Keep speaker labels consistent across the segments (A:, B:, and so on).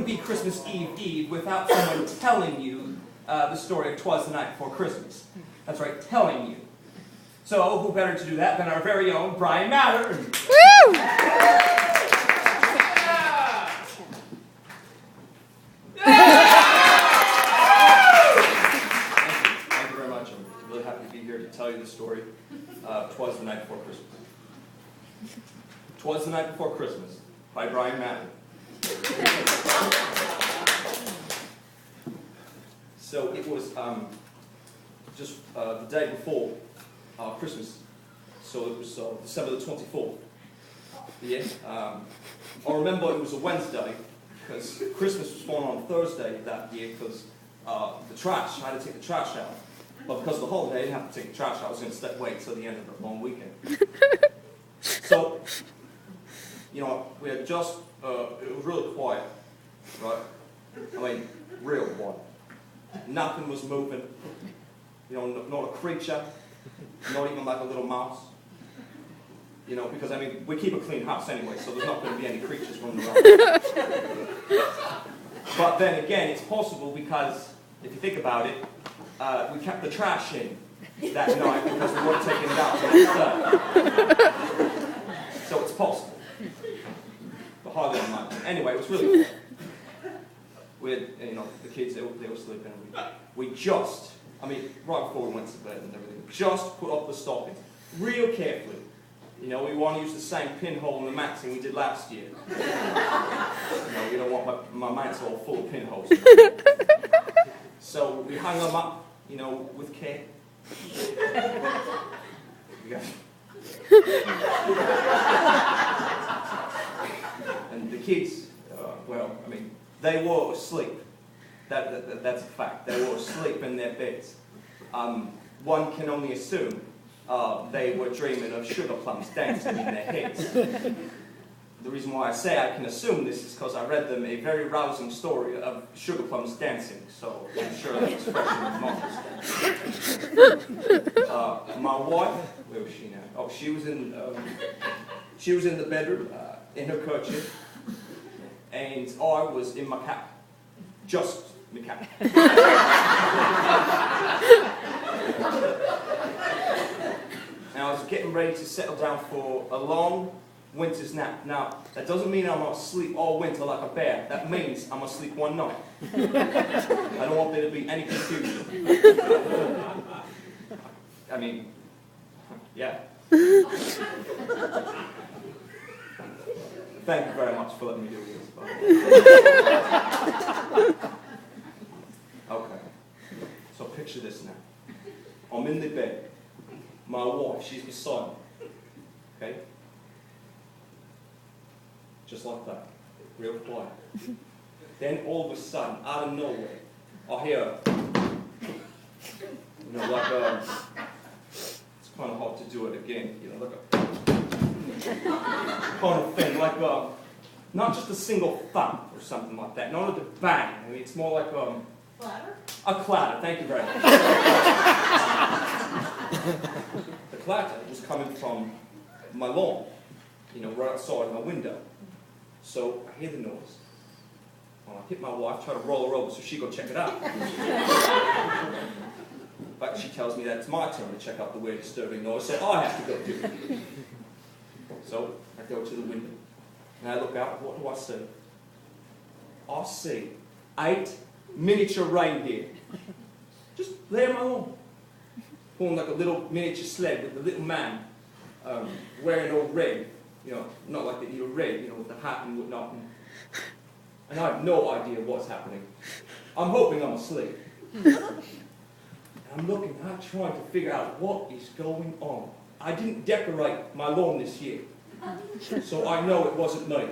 A: Be Christmas Eve without someone telling you the story of 'Twas the Night Before Christmas. That's right, telling you. So who better to do that than our very own Bryan Maddern? Woo! Thank you very much. I'm really happy to be here to tell you the story of 'Twas the Night Before Christmas. 'Twas the Night Before Christmas by Bryan Maddern. So it was just the day before Christmas. So it was December the 24th. Yeah. I remember it was a Wednesday because Christmas was falling on Thursday that year because the trash, I had to take the trash out. But because of the holiday, I didn't have to take the trash out. I was going to wait till the end of the long weekend. So, you know, we had just, it was really quiet, right? I mean, real quiet. Nothing was moving. You know, not a creature, not even like a little mouse. You know, because I mean, we keep a clean house anyway, so there's not going to be any creatures running around. But then again, it's possible because, if you think about it, we kept the trash in that night because we weren't taking it out the next day. So it's possible. But hardly unlikely. Anyway, it was really fun. We had, you know, the kids, they were sleeping. We just, I mean, right before we went to bed and everything, just put up the stockings real carefully. You know, we want to use the same pinhole in the matting we did last year. You know, we don't want my mats all full of pinholes. So we hung them up, you know, with care. And the kids, well, I mean, they were asleep. That's a fact. They were asleep in their beds. One can only assume they were dreaming of sugar plums dancing in their heads. The reason why I say I can assume this is because I read them a very rousing story of sugar plums dancing, so I'm sure that was fresh in their minds. My wife, where was she now? Oh, she was in the bedroom, in her kerchief, and I was in my cap, just my cap. And I was getting ready to settle down for a long winter's nap. Now, that doesn't mean I'm going to sleep all winter like a bear. That means I'm going to sleep one night. I don't want there to be any confusion. I mean, yeah. Thank you very much for letting me do this. Okay. So picture this now. I'm in the bed. My wife, she's beside me. Okay? Just like that. Real quiet. Then all of a sudden, out of nowhere, I hear, you know, like it's kind of hard to do it again, you know, like a kind of thing, like not just a single thump or something like that, not a bang. I mean, it's more like
B: Clatter?
A: A clatter. Thank you very much. The clatter was coming from my lawn, you know, right outside my window. So I hear the noise. Well, I hit my wife, try to roll her over so she go check it out. But she tells me that it's my turn to check out the weird disturbing noise, so I have to go do it. So I go to the window, and I look out, what do I see? I see 8 miniature reindeer. Just there on my lawn. Pulling like a little miniature sled with the little man wearing all red. You know, not like the red, you know, with the hat and whatnot. And I have no idea what's happening. I'm hoping I'm asleep. And I'm looking, I'm trying to figure out what is going on. I didn't decorate my lawn this year, so I know it wasn't me.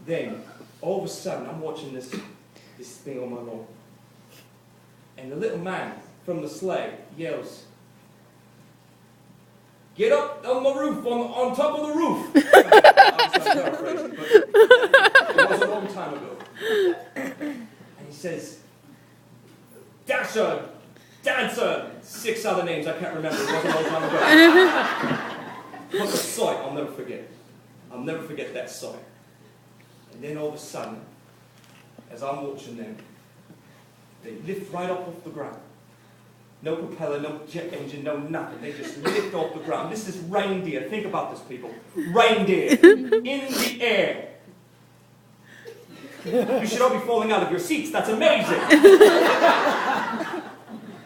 A: Then, all of a sudden, I'm watching this thing on my lawn. And the little man from the sleigh yells, "Get up on the roof, on top of the roof." I'm paraphrasing, but it was a long time ago. And he says, "Dasher, Dancer," 6 other names I can't remember. It was a long time ago. What a sight I'll never forget. I'll never forget that sight. And then all of a sudden, as I'm watching them, they lift right up off the ground. No propeller, no jet engine, no nothing. They just lift off the ground. This is reindeer. Think about this, people. Reindeer in the air. You should all be falling out of your seats. That's amazing.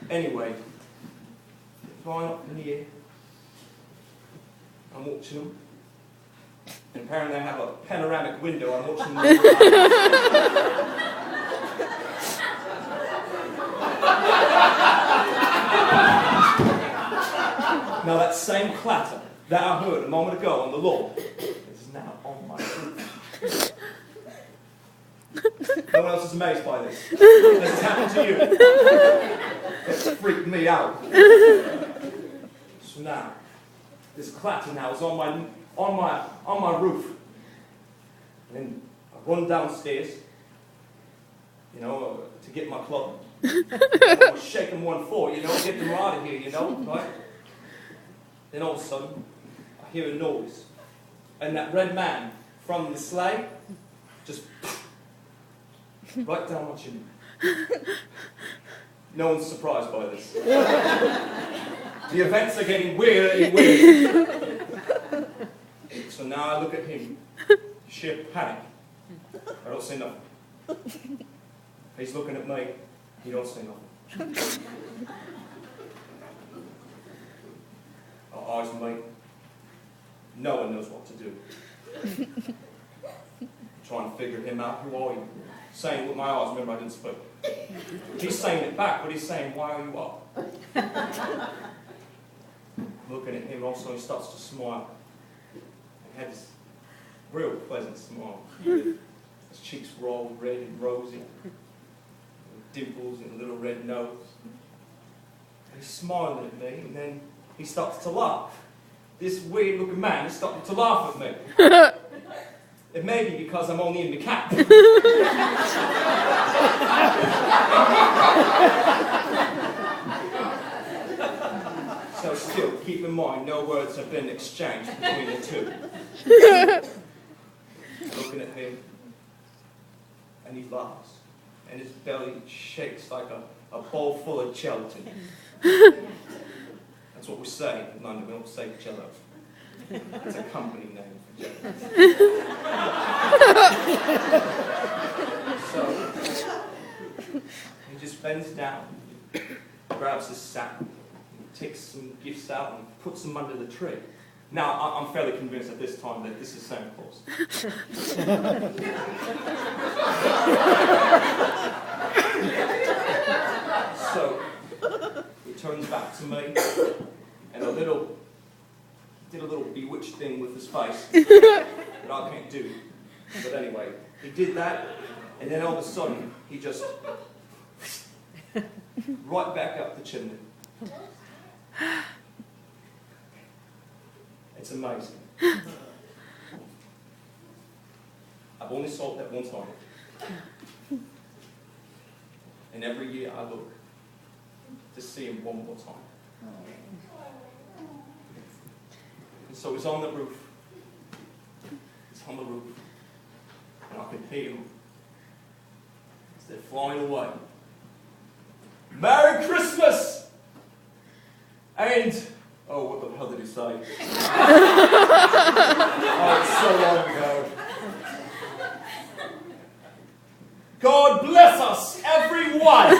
A: Anyway, flying up in the air. I'm watching them. And apparently I have a panoramic window. I'm watching them. Now that same clatter that I heard a moment ago on the lawn is now on my roof. No one else is amazed by this. This has happened to you. It's freaked me out. So now, this clatter now is on my roof. And then I run downstairs, you know, to get my club. I shake them 1-4, you know, get them out of here, you know, right? Then all of a sudden, I hear a noise. And that red man from the sleigh just right down my chimney. No one's surprised by this. The events are getting weirder and weirder. So now I look at him, sheer panic. I don't say nothing. He's looking at me, he don't say nothing. Our eyes meet. No one knows what to do. Trying to figure him out. Who are you? Saying with my eyes, remember I didn't speak. He's saying it back, but he's saying, why are you up? Looking at him also, he starts to smile. He had this real pleasant smile. His cheeks were all red and rosy, with dimples and a little red nose. And he's smiling at me, and then he starts to laugh. This weird looking man is starting to laugh at me. It may be because I'm only in the cap. So still, keep in mind, no words have been exchanged between the two. Looking at him, and he laughs, and his belly shakes like a bowl full of gelatin. That's what we say in London. We don't say jello. It's a company name for gelatin. So he just bends down, grabs his sack, takes some gifts out and puts them under the tree. Now, I'm fairly convinced at this time that this is Santa Claus. So he turns back to me and did a little bewitched thing with his face that I can't do. But anyway, he did that, and then all of a sudden, he just right back up the chimney. It's amazing. I've only saw it that one time. And every year I look to see him one more time. And so he's on the roof. He's on the roof. And I can hear him as they're flying away. Merry Christmas! And, oh, what the hell did he say? Oh, it's so long ago. God bless us, everyone!